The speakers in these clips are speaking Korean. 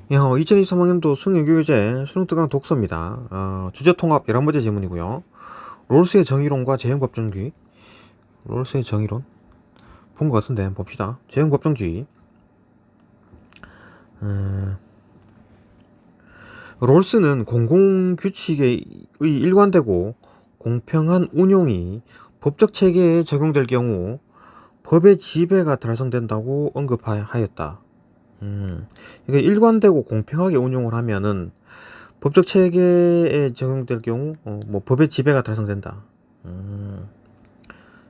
2023학년도 수능교육제 수능특강 독서입니다. 주제 통합 11번째 질문이고요. 롤스의 정의론과 재형법정주의. 롤스의 정의론? 본 것 같은데, 봅시다. 재형법정주의. 롤스는 공공규칙의 일관되고 공평한 운용이 법적 체계에 적용될 경우 법의 지배가 달성된다고 언급하였다. 이게 일관되고 공평하게 운용을 하면은 법적 체계에 적용될 경우 뭐 법의 지배가 달성된다.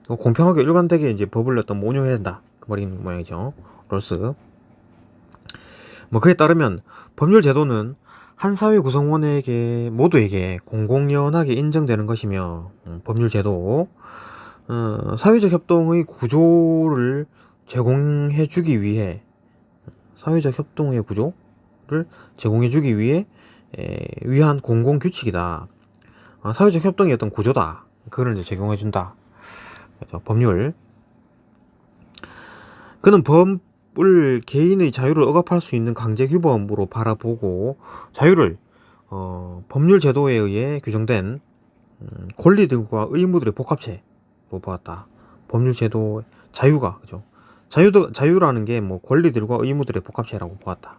공평하게 일관되게 이제 법을 어떤 뭐 운용해야 된다. 그 말인 모양이죠. 롤스. 뭐 그에 따르면 법률 제도는 한 사회 구성원에게 모두에게 공공연하게 인정되는 것이며 법률 제도 사회적 협동의 구조를 제공해주기 위해 사회적 협동의 구조를 제공해주기 위해 위한 공공규칙이다. 사회적 협동의 어떤 구조다. 그걸 이제 적용해준다. 그렇죠? 법률. 그는 법을 개인의 자유를 억압할 수 있는 강제규범으로 바라보고 자유를 법률 제도에 의해 규정된 권리들과 의무들의 복합체로 보았다. 법률 제도 자유가 그죠? 자유라는 게 뭐 권리들과 의무들의 복합체라고 보았다.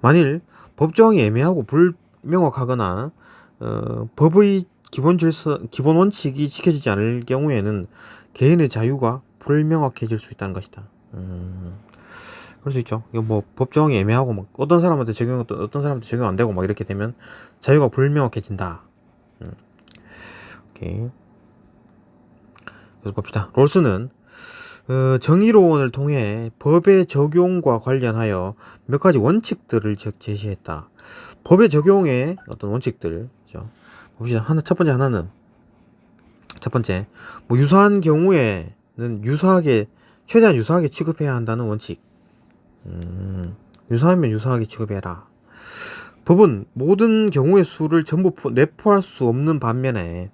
만일 법조항이 애매하고 불명확하거나 법의 기본 원칙이 지켜지지 않을 경우에는 개인의 자유가 불명확해질 수 있다는 것이다. 그럴 수 있죠. 이거 뭐 법조항이 애매하고 막 어떤 사람한테 적용하고 어떤 사람한테 적용 안 되고 막 이렇게 되면 자유가 불명확해진다. 오케이. 그래서 봅시다. 롤스는 정의로원을 통해 법의 적용과 관련하여 몇 가지 원칙들을 제시했다. 법의 적용의 어떤 원칙들이죠. 봅시다. 첫 번째, 뭐 유사한 경우에는 최대한 유사하게 취급해야 한다는 원칙. 유사하면 유사하게 취급해라. 법은 모든 경우의 수를 전부 내포할 수 없는 반면에,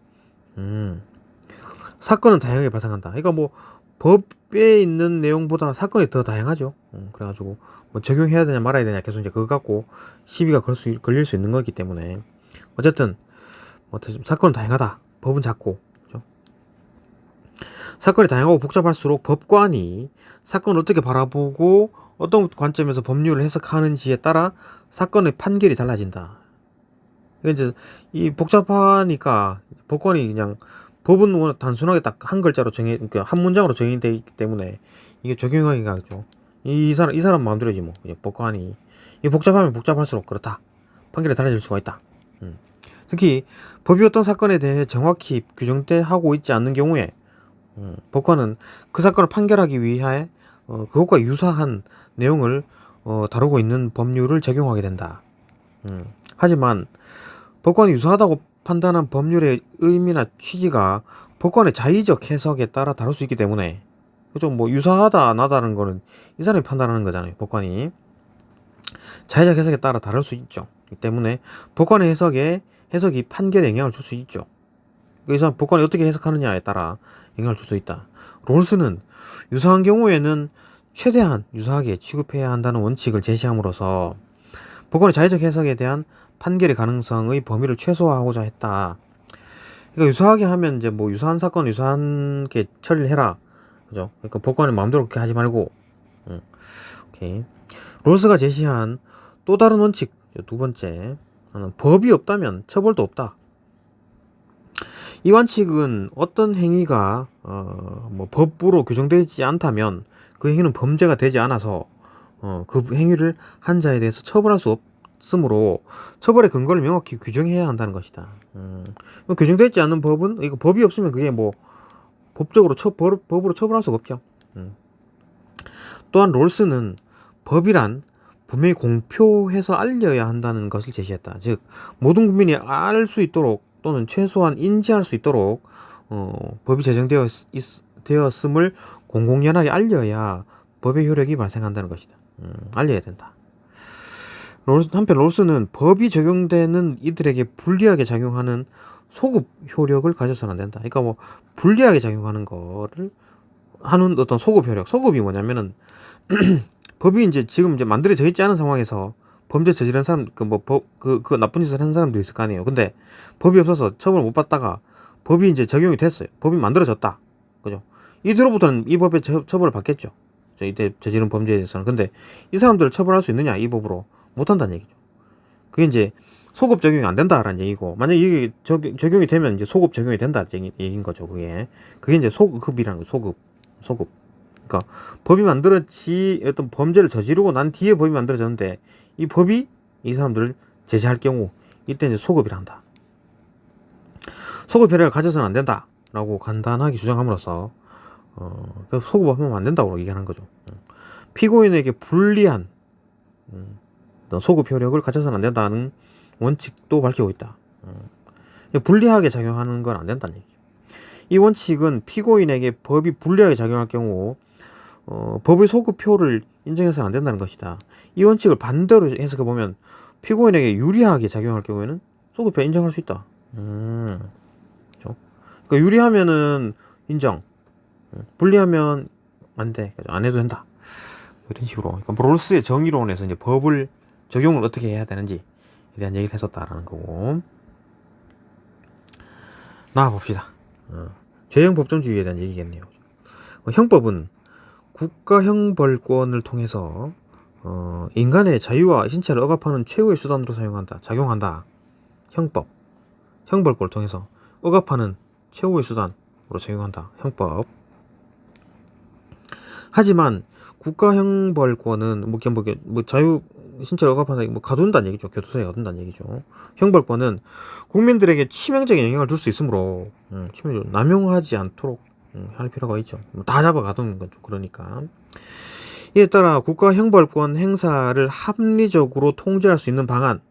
사건은 다양하게 발생한다. 그러니까 뭐 법에 있는 내용보다 사건이 더 다양하죠. 그래가지고 뭐 적용해야 되냐 말아야 되냐 계속 이제 그거 갖고 시비가 걸릴 수 있는 거기 때문에 어쨌든 뭐 사건은 다양하다. 법은 작고 그렇죠? 사건이 다양하고 복잡할수록 법관이 사건을 어떻게 바라보고 어떤 관점에서 법률을 해석하는지에 따라 사건의 판결이 달라진다. 이제 이 복잡하니까 법관이 그냥 법은 단순하게 딱 한 글자로 그러니까 한 문장으로 정의되어 있기 때문에 이게 적용하기가 하죠. 이 사람 마음대로지 뭐. 법관이 이 복잡하면 복잡할수록 그렇다. 판결이 달라질 수가 있다. 특히 법이 어떤 사건에 대해 정확히 규정돼 하고 있지 않는 경우에 법관은 그 사건을 판결하기 위해 그것과 유사한 내용을 다루고 있는 법률을 적용하게 된다. 하지만 법관이 유사하다고 판단한 법률의 의미나 취지가 법관의 자의적 해석에 따라 다를 수 있기 때문에 그죠? 뭐 유사하다 안 하다는 거는 이 사람이 판단하는 거잖아요. 법관이 자의적 해석에 따라 다를 수 있죠. 이 때문에 법관의 해석이 판결에 영향을 줄 수 있죠. 그래서 법관이 어떻게 해석하느냐에 따라 영향을 줄 수 있다. 롤스는 유사한 경우에는 최대한 유사하게 취급해야 한다는 원칙을 제시함으로써 법관의 자의적 해석에 대한 판결의 가능성의 범위를 최소화하고자 했다. 그러니까 유사하게 하면 이제 뭐 유사한 사건 유사하게 처리를 해라. 그죠? 그러니까 법관은 마음대로 그렇게 하지 말고. 오케이. 롤스가 제시한 또 다른 원칙 두 번째. 법이 없다면 처벌도 없다. 이 원칙은 어떤 행위가 뭐 법으로 규정되지 않다면 그 행위는 범죄가 되지 않아서 그 행위를 한 자에 대해서 처벌할 수 없으므로 처벌의 근거를 명확히 규정해야 한다는 것이다. 규정되지 않는 법은 이거 법이 없으면 그게 뭐 법적으로 법으로 처벌할 수가 없죠. 또한 롤스는 법이란 분명히 공표해서 알려야 한다는 것을 제시했다. 즉 모든 국민이 알 수 있도록 또는 최소한 인지할 수 있도록 법이 제정되었음을 공공연하게 알려야 법의 효력이 발생한다는 것이다. 알려야 된다. 한편 롤스는 법이 적용되는 이들에게 불리하게 작용하는 소급 효력을 가져서는 안 된다. 그러니까 뭐 불리하게 작용하는 거를 하는 어떤 소급 효력. 소급이 뭐냐면은 법이 이제 지금 이제 만들어져 있지 않은 상황에서 범죄 저지른 사람, 그 나쁜 짓을 하는 사람도 있을 거 아니에요. 근데 법이 없어서 처벌을 못 받다가 법이 이제 적용이 됐어요. 법이 만들어졌다. 그죠? 이들로부터는 이 법에 처벌을 받겠죠. 이때 저지른 범죄에 대해서는. 근데 이 사람들을 처벌할 수 있느냐, 이 법으로? 못한다는 얘기죠. 그게 이제 소급 적용이 안 된다라는 얘기고, 만약 이게 적용이 되면 이제 소급 적용이 된다 얘기인 거죠. 그게 이제 소급이라는 거, 소급. 그러니까 법이 만들어지 어떤 범죄를 저지르고 난 뒤에 법이 만들어졌는데 이 법이 이 사람들을 제재할 경우 이때 이제 소급이라 한다. 소급 혈액을 가져서는 안 된다라고 간단하게 주장함으로써 소급하면 안 된다고 얘기하는 거죠. 피고인에게 불리한 소급 효력을 가져서는 안 된다는 원칙도 밝히고 있다. 불리하게 작용하는 건 안 된다는 얘기죠. 이 원칙은 피고인에게 법이 불리하게 작용할 경우 법의 소급표를 인정해서는 안 된다는 것이다. 이 원칙을 반대로 해석해 보면 피고인에게 유리하게 작용할 경우에는 소급표 인정할 수 있다. 그렇죠? 그러니까 유리하면은 인정, 불리하면 안 돼, 안 해도 된다. 이런 식으로. 그러니까 롤스의 정의론에서 이제 법을 적용을 어떻게 해야 되는지에 대한 얘기를 했었다라는 거고. 나와 봅시다. 죄형 법정주의에 대한 얘기겠네요. 형법은 국가 형벌권을 통해서 인간의 자유와 신체를 억압하는 최후의 수단으로 작용한다. 형법, 형벌권을 통해서 억압하는 최후의 수단으로 작용한다. 형법. 하지만 국가 형벌권은 자유 신체를 억압하는 가둔다는 얘기죠. 교도소에 가둔다는 얘기죠. 형벌권은 국민들에게 치명적인 영향을 줄 수 있으므로 남용하지 않도록 할 필요가 있죠. 다 잡아 가두는 거죠. 그러니까 이에 따라 국가 형벌권 행사를 합리적으로 통제할 수 있는 방안으로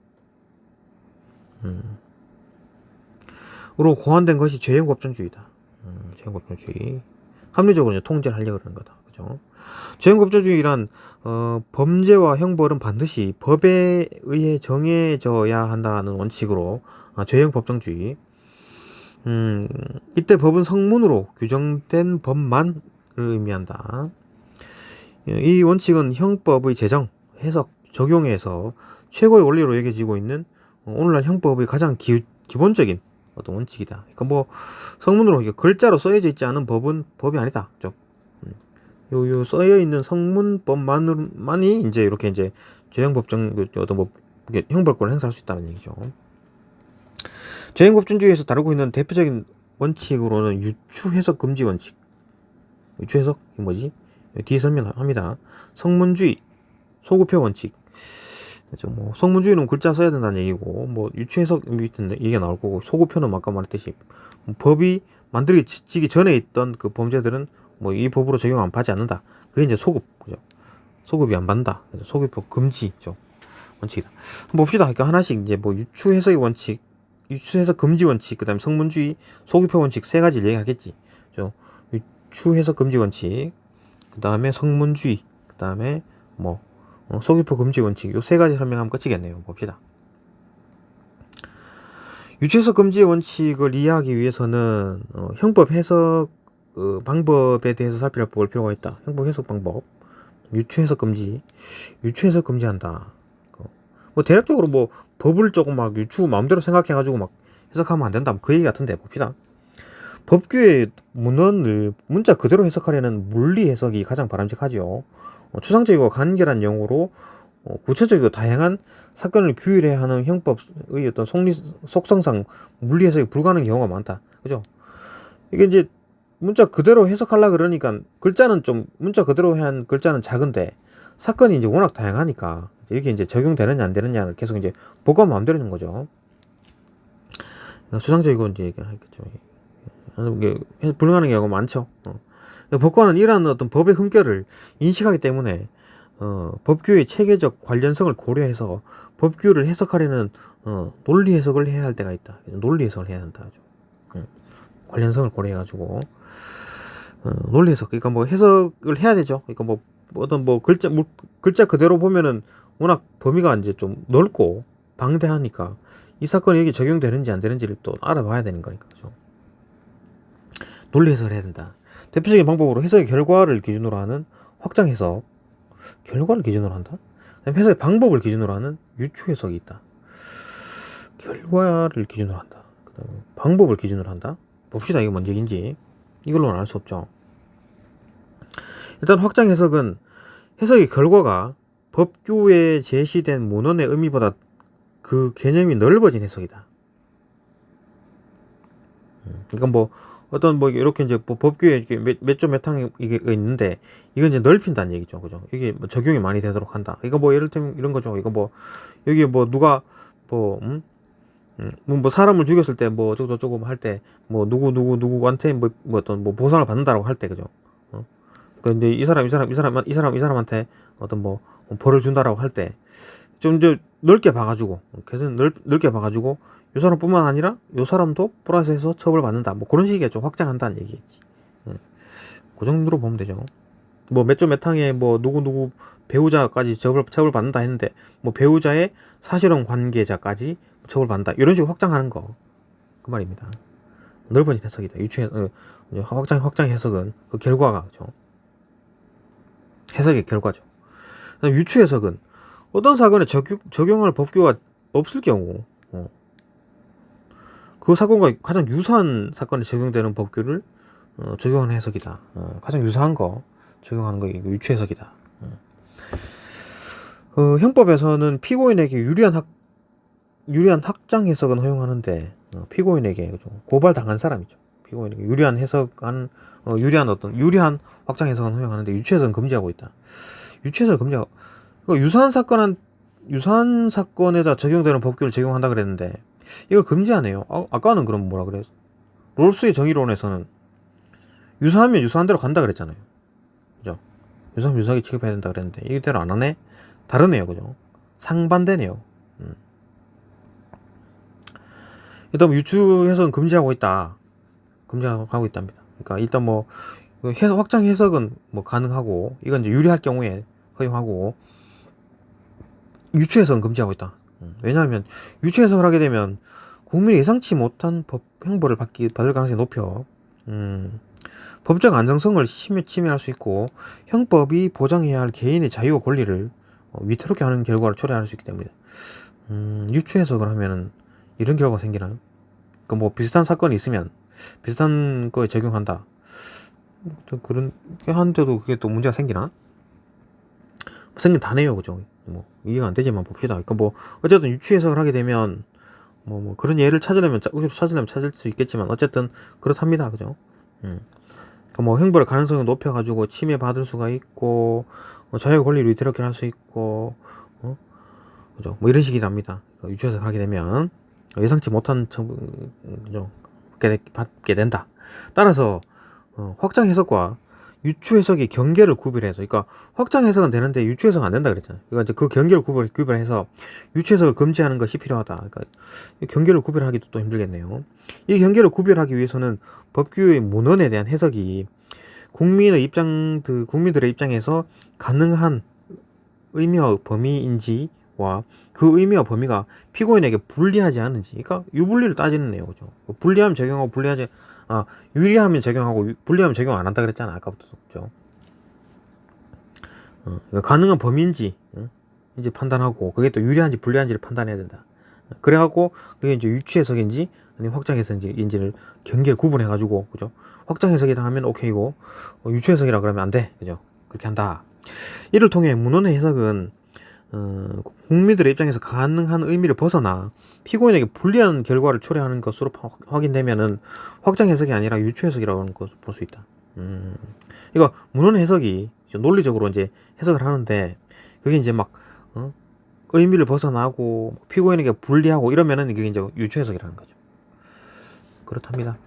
고안된 것이 죄형 법정주의다. 죄형 법정주의. 합리적으로 이제 통제를 하려고 그러는 거다. 그죠? 죄형 법정주의란 범죄와 형벌은 반드시 법에 의해 정해져야 한다는 원칙으로 죄형 법정주의. 이때 법은 성문으로 규정된 법만을 의미한다. 이 원칙은 형법의 제정, 해석, 적용에서 최고의 원리로 여겨지고 있는 오늘날 형법의 가장 기본적인 어떤 원칙이다. 그러니까 성문으로 글자로 써져 있지 않은 법은 법이 아니다. 요 써여 있는 성문법만이 이제 이렇게 이제 죄형 법정 어떤 형벌권을 행사할 수 있다는 얘기죠. 죄형 법정주의에서 다루고 있는 대표적인 원칙으로는 유추 해석 금지 원칙. 유추 해석이 뭐지? 뒤에 설명합니다. 성문주의, 소급표 원칙. 성문주의는 글자 써야 된다는 얘기고, 유추 해석 밑에 얘기가 나올 거고, 소급표는 아까 말했듯이 법이 만들어지기 전에 있던 그 범죄들은 이 법으로 적용 안 받지 않는다. 그게 이제 소급, 그죠? 소급이 안 받는다. 소급표 금지죠. 원칙이다. 한번 봅시다. 그러니까 하나씩 이제 유추 해석의 원칙, 유추 해석 금지 원칙, 그 다음에 성문주의, 소급표 원칙 세 가지를 얘기하겠지. 그죠? 유추 해석 금지 원칙, 그 다음에 성문주의, 그 다음에 소급표 금지 원칙, 요 세 가지 설명하면 끝이겠네요. 봅시다. 유추 해석 금지 원칙을 이해하기 위해서는 형법 해석 방법에 대해서 살펴볼 필요가 있다. 형법 해석 방법. 유추 해석 금지. 유추 해석 금지한다. 대략적으로 법을 조금 유추 마음대로 생각해가지고 해석하면 안 된다. 그 얘기 같은데 봅시다. 법규의 문헌을 문자 그대로 해석하려는 물리 해석이 가장 바람직하지요. 추상적이고 간결한 용어로 구체적이고 다양한 사건을 규율해야 하는 형법의 어떤 속성상 물리 해석이 불가능한 경우가 많다. 그죠? 이게 이제 문자 그대로 해석하려 그러니까 글자는 문자 그대로 한 글자는 작은데 사건이 이제 워낙 다양하니까 이게 이제 적용되느냐 안 되느냐를 계속 이제 보고 마음대로 하는 거죠. 추상적이고 이제 하겠죠. 이게 불가능한 경우가 많죠. 법관은 이러한 어떤 법의 흠결을 인식하기 때문에 법규의 체계적 관련성을 고려해서 법규를 해석하려는 논리 해석을 해야 할 때가 있다. 논리 해석을 해야 한다. 관련성을 고려해가지고 논리 해석, 그러니까 해석을 해야 되죠. 그러니까 어떤 글자 그대로 보면은 워낙 범위가 이제 좀 넓고 방대하니까 이 사건이 여기 적용되는지 안 되는지를 또 알아봐야 되는 거니까. 그죠? 논리 해석을 해야 된다. 대표적인 방법으로 해석의 결과를 기준으로 하는 확장 해석. 결과를 기준으로 한다. 해석의 방법을 기준으로 하는 유추 해석이 있다. 결과를 기준으로 한다. 그다음에 방법을 기준으로 한다. 봅시다. 이게 뭔 얘기인지. 이걸로는 알 수 없죠. 일단 확장 해석은 해석의 결과가 법규에 제시된 문헌의 의미보다 그 개념이 넓어진 해석이다. 그러니까 뭐 어떤 뭐 이렇게 이제 법규에 이렇게 몇 조 몇 항 이게 있는데 이건 이제 넓힌다는 얘기죠, 그죠? 이게 뭐 적용이 많이 되도록 한다. 이거 뭐 예를 들면 이런 거죠. 이거 뭐 여기 뭐 누가 뭐 뭐 사람을 죽였을 때 뭐 어쩌고 저쩌고 할 때 뭐 누구한테 뭐 어떤 뭐 보상을 받는다라고 할 때, 그죠? 근데 이 사람한테 어떤 뭐 벌을 준다라고 할 때 좀 이제 넓게 봐가지고 계속 넓게 봐가지고 이 사람뿐만 아니라 이 사람도 플러스해서 처벌받는다. 뭐 그런 식의 좀 확장한다는 얘기겠지. 그 정도로 보면 되죠. 뭐 몇 조 몇 항에 뭐 누구 배우자까지 처벌받는다 했는데 뭐 배우자의 사실혼 관계자까지 처벌받는다. 이런 식으로 확장하는 거. 그 말입니다. 넓어진 해석이다. 확장 해석은 그 결과가, 그죠? 해석의 결과죠. 유추 해석은 어떤 사건에 적용할 법규가 없을 경우 그 사건과 가장 유사한 사건에 적용되는 법규를 적용하는 해석이다. 가장 유사한 거 적용하는 거 유추 해석이다. 형법에서는 피고인에게 유리한 확장 해석은 허용하는데 피고인에게, 그죠? 고발당한 사람이죠. 피고인에게 유리한 확장 해석은 허용하는데 유추 해석은 금지하고 있다. 유추 해석을 금지하고, 유사한 사건에다 적용되는 법규를 적용한다 그랬는데 이걸 금지하네요. 아까는 그럼 뭐라 그랬어? 롤스의 정의론에서는 유사하면 유사한 대로 간다 그랬잖아요. 그죠? 유사하면 유사하게 취급해야 된다 그랬는데 이대로 안 하네? 다르네요. 그죠? 상반되네요. 일단 유추 해석은 금지하고 있다. 금지하고 있답니다. 그러니까 일단 뭐 확장 해석은 뭐 가능하고 이건 이제 유리할 경우에 허용하고 유추 해석은 금지하고 있다. 왜냐하면 유추 해석을 하게 되면 국민이 예상치 못한 형벌을 받을 가능성이 높여 법적 안정성을 침해할 수 있고 형법이 보장해야 할 개인의 자유와 권리를 위태롭게 하는 결과를 초래할 수 있기 때문이다. 유추 해석을 하면은 이런 결과가 생기나요? 그 뭐 비슷한 사건이 있으면 비슷한 거에 적용한다. 그런 게 하는데도 그게 또 문제가 생기나? 생긴다네요, 그죠? 뭐 이해가 안 되지만 봅시다. 그러니까 뭐 어쨌든 유추 해석을 하게 되면 뭐 그런 예를 찾으려면 찾을 수 있겠지만 어쨌든 그렇답니다, 그죠? 그러니까 뭐 형벌의 가능성을 높여가지고 침해받을 수가 있고 자유 권리를 위태롭게 할 수 있고 그죠? 뭐 이런 식이랍니다. 그러니까 유추 해석을 하게 되면 예상치 못한 받게 된다. 따라서 확장 해석과 유추 해석의 경계를 구별해서, 그러니까 확장 해석은 되는데 유추 해석은 안 된다 그랬잖아요. 그러니까 이제 그 경계를 구별해서 유추 해석을 금지하는 것이 필요하다. 그러니까 경계를 구별하기도 또 힘들겠네요. 이 경계를 구별하기 위해서는 법규의 문헌에 대한 해석이 국민들의 입장에서 가능한 의미와 범위인지와 그 의미와 범위가 피고인에게 불리하지 않은지, 그러니까 유불리를 따지는 내용, 그죠? 불리하면 적용하고 유리하면 적용하고 불리하면 적용 안 한다 그랬잖아, 아까부터. 그죠? 가능한 범위인지 이제 판단하고 그게 또 유리한지 불리한지를 판단해야 된다. 그래갖고 그게 이제 유추 해석인지 아니면 확장 해석인지를 경계를 구분해가지고, 그죠? 확장 해석이다 하면 오케이고 유추 해석이라 그러면 안 돼, 그죠? 그렇게 한다. 이를 통해 문헌의 해석은 국민들의 입장에서 가능한 의미를 벗어나 피고인에게 불리한 결과를 초래하는 것으로 확인되면은 확장 해석이 아니라 유추 해석이라고 하는 것을 볼 수 있다. 이거 문헌 해석이 논리적으로 이제 해석을 하는데 그게 이제 막 의미를 벗어나고 피고인에게 불리하고 이러면은 이게 이제 유추 해석이라는 거죠. 그렇답니다.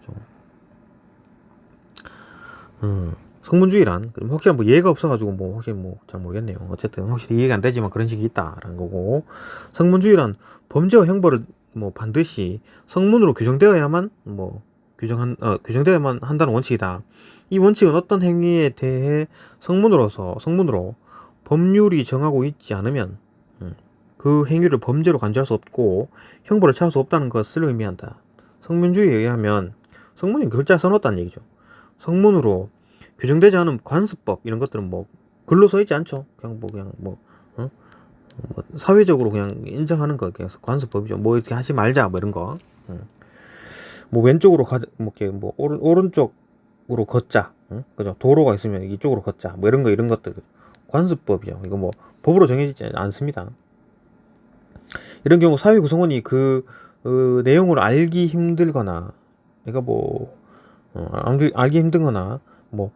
성문주의란 확실한 뭐 예가 없어가지고 뭐 확실히 뭐 잘 모르겠네요. 어쨌든 확실히 이해가 안 되지만 그런 식이 있다라는 거고, 성문주의란 범죄와 형벌을 뭐 반드시 성문으로 규정되어야만 규정되어야만 한다는 원칙이다. 이 원칙은 어떤 행위에 대해 성문으로 법률이 정하고 있지 않으면 그 행위를 범죄로 간주할 수 없고 형벌을 취할 수 없다는 것을 의미한다. 성문주의에 의하면 성문이 글자 써놓았다는 얘기죠. 성문으로 규정되지 않은 관습법 이런 것들은 뭐 글로 써 있지 않죠. 그냥 어? 뭐 사회적으로 그냥 인정하는 거, 그냥 관습법이죠. 뭐 이렇게 하지 말자, 뭐 이런 거. 뭐 왼쪽으로 뭐 이렇게 뭐 오른쪽으로 걷자, 그죠? 도로가 있으면 이쪽으로 걷자, 뭐 이런 것들 관습법이죠. 이거 뭐 법으로 정해지지 않습니다. 이런 경우 사회 구성원이 그 내용을 알기 힘들거나, 그러니까 알기 힘든거나, 뭐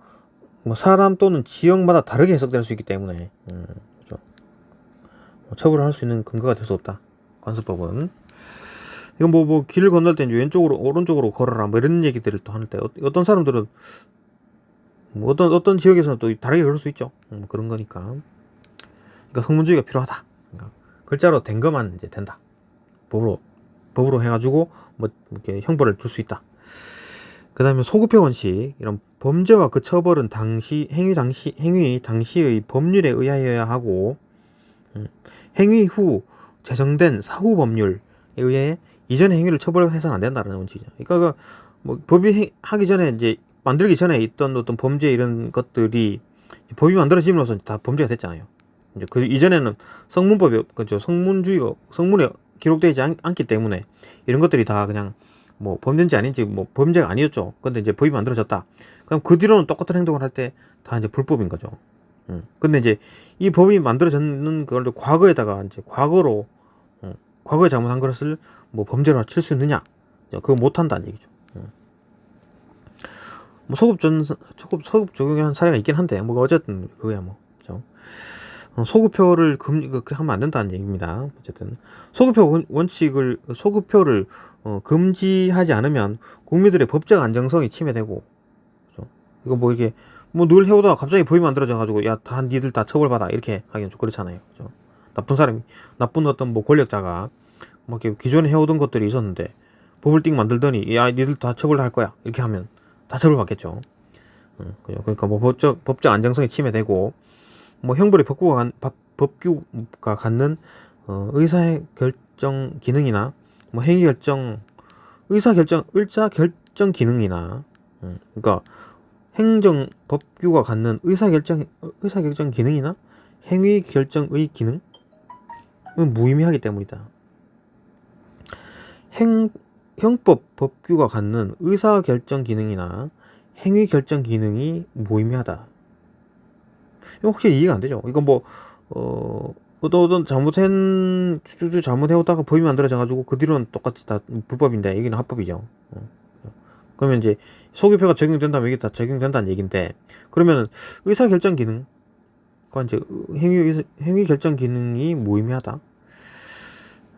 사람 또는 지역마다 다르게 해석될 수 있기 때문에, 그죠? 처벌을 할 수 있는 근거가 될 수 없다. 관습법은. 이건 길을 건널 때 왼쪽으로 오른쪽으로 걸어라, 뭐 이런 얘기들을 또 하는데, 어떤 사람들은 뭐 어떤 지역에서는 또 다르게 그럴 수 있죠. 그런 거니까. 그러니까 성문주의가 필요하다. 그러니까 글자로 된 것만 이제 된다. 법으로 해가지고 뭐 이렇게 형벌을 줄 수 있다. 그 다음에 소급표 원칙, 이런 범죄와 그 처벌은 행위 당시의 법률에 의하여야 하고, 행위 후 제정된 사후 법률에 의해 이전의 행위를 처벌해서는 안 된다는 원칙이죠. 그러니까 뭐 법이 하기 전에, 이제 만들기 전에 있던 어떤 범죄 이런 것들이 법이 만들어짐으로써 다 범죄가 됐잖아요. 이제 그 이전에는 성문법이, 그죠? 성문에 기록되지 않기 때문에 이런 것들이 다 그냥 뭐 범죄인지 아닌지 뭐 범죄가 아니었죠. 근데 이제 법이 만들어졌다. 그럼 그 뒤로는 똑같은 행동을 할 때 다 이제 불법인 거죠. 근데 이제 이 법이 만들어졌는 걸 과거에다가 이제 과거에 잘못한 것을 뭐 범죄로 칠 수 있느냐? 그거 못 한다는 얘기죠. 뭐 소급 적용한 사례가 있긴 한데, 뭐 어쨌든 그거야 뭐. 그죠? 소급표를 하면 안 된다는 얘기입니다. 어쨌든 소급표를 금지하지 않으면 국민들의 법적 안정성이 침해되고, 그죠? 이거 뭐 이게 뭐 늘 해오다가 갑자기 법이 만들어져 가지고 야, 니들 다 처벌받아 이렇게 하기는 좀 그렇잖아요. 그죠? 나쁜 어떤 뭐 권력자가 뭐 이렇게 기존에 해오던 것들이 있었는데 법을 띵 만들더니 야, 니들 다 처벌할 거야 이렇게 하면 다 처벌받겠죠. 그죠? 그러니까 뭐 법적 안정성이 침해되고, 뭐 형벌의 법규가 갖는 의사 결정 기능이나 뭐 의사 결정 기능이나, 그러니까 행정 법규가 갖는 의사 결정 기능이나 행위 결정의 기능은 무의미하기 때문이다. 형법 법규가 갖는 의사 결정 기능이나 행위 결정 기능이 무의미하다. 이거 확실히 이해가 안 되죠. 이거 뭐 어떤 잘못해오다가 법이 만들어져가지고 그 뒤로는 똑같이 다 불법인데 여기는 합법이죠. 그러면 이제 소급표가 적용된다면 이게 다 적용된다는 얘기인데, 그러면 의사결정 기능, 그러니까 이제 행위 결정 기능이 무의미하다.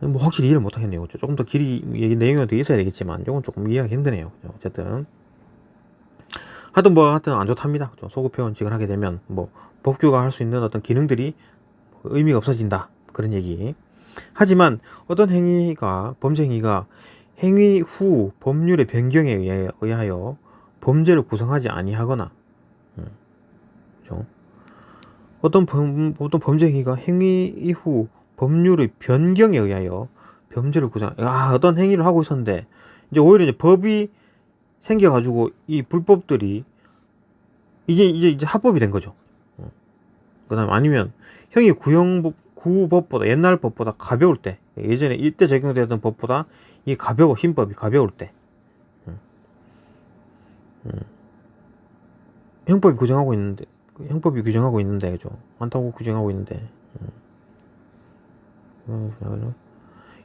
뭐 확실히 이해를 못 하겠네요. 조금 더 길이 얘기 내용이 더 있어야 되겠지만 이건 조금 이해하기 힘드네요. 어쨌든 하여튼 안 좋답니다. 소급표 원칙을 하게 되면 뭐 법규가 할 수 있는 어떤 기능들이 의미가 없어진다, 그런 얘기. 하지만 어떤 범죄 행위가 행위 후 법률의 변경에 의하여 범죄를 구성하지 아니하거나, 그렇죠? 어떤 범죄 행위가 행위 이후 법률의 변경에 의하여 범죄를 어떤 행위를 하고 있었는데 이제 오히려 이제 법이 생겨가지고 이 불법들이 이제 합법이 된 거죠. 그다음 아니면 형이 구법보다, 옛날 법보다 가벼울 때, 예전에 이때 적용되었던 법보다 이 신법이 가벼울 때, 형법이 규정하고 있는데, 그죠? 많다고 규정하고 있는데,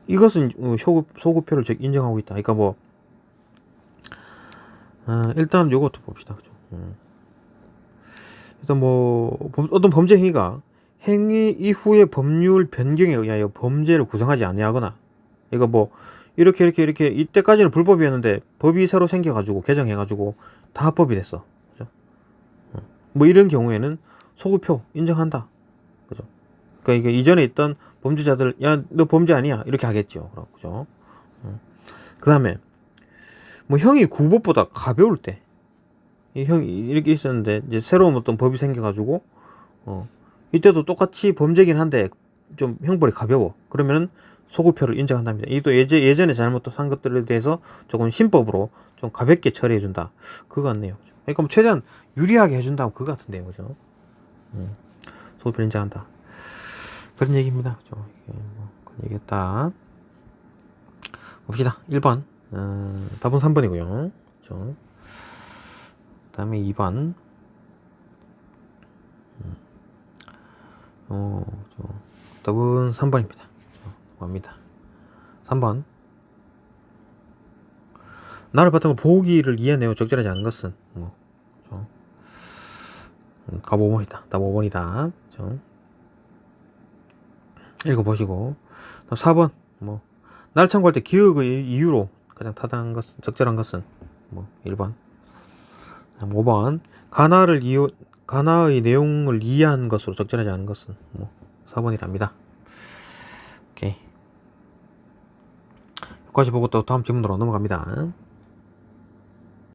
이것은 소급표를 인정하고 있다. 그러니까 뭐 일단 요것도 봅시다. 그죠? 일단 뭐 어떤 범죄 행위가 행위 이후의 법률 변경에 의하여 범죄를 구성하지 아니하거나, 이거 뭐 이렇게 이때까지는 불법이었는데 법이 새로 생겨가지고 개정해가지고 다 합법이 됐어. 그죠? 뭐 이런 경우에는 소급표 인정한다. 그죠? 그러니까 이게 이전에 있던 범죄자들, 야, 너 범죄 아니야 이렇게 하겠죠. 그죠? 그 다음에 뭐 형이 구법보다 가벼울 때, 이 형이 이렇게 있었는데 이제 새로운 어떤 법이 생겨가지고 이때도 똑같이 범죄긴 한데 좀 형벌이 가벼워. 그러면은 소급표를 인정한답니다. 이 또 예전에 잘못한 것들에 대해서 조금 신법으로 좀 가볍게 처리해준다. 그거 같네요. 그러니까 뭐 최대한 유리하게 해준다고 그거 같은데요. 그죠? 소급을 인정한다. 그런 얘기입니다. 그런 얘기였다. 봅시다. 1번. 답은 3번이고요. 그 다음에 2번. 답은 3번입니다. 갑니다. 3번. 나를 바탕으로 보기를 이해한 내용 적절하지 않은 것은 답 5번이다. 답 5번이다. 읽어보시고 4번 나를 참고할 때 기억의 이유로 가장 타당한 것은 적절한 것은 1번. 5번 가나의 내용을 이해한 것으로 적절하지 않은 것은 4번이랍니다. 오케이. 여기까지 보고 또 다음 질문으로 넘어갑니다.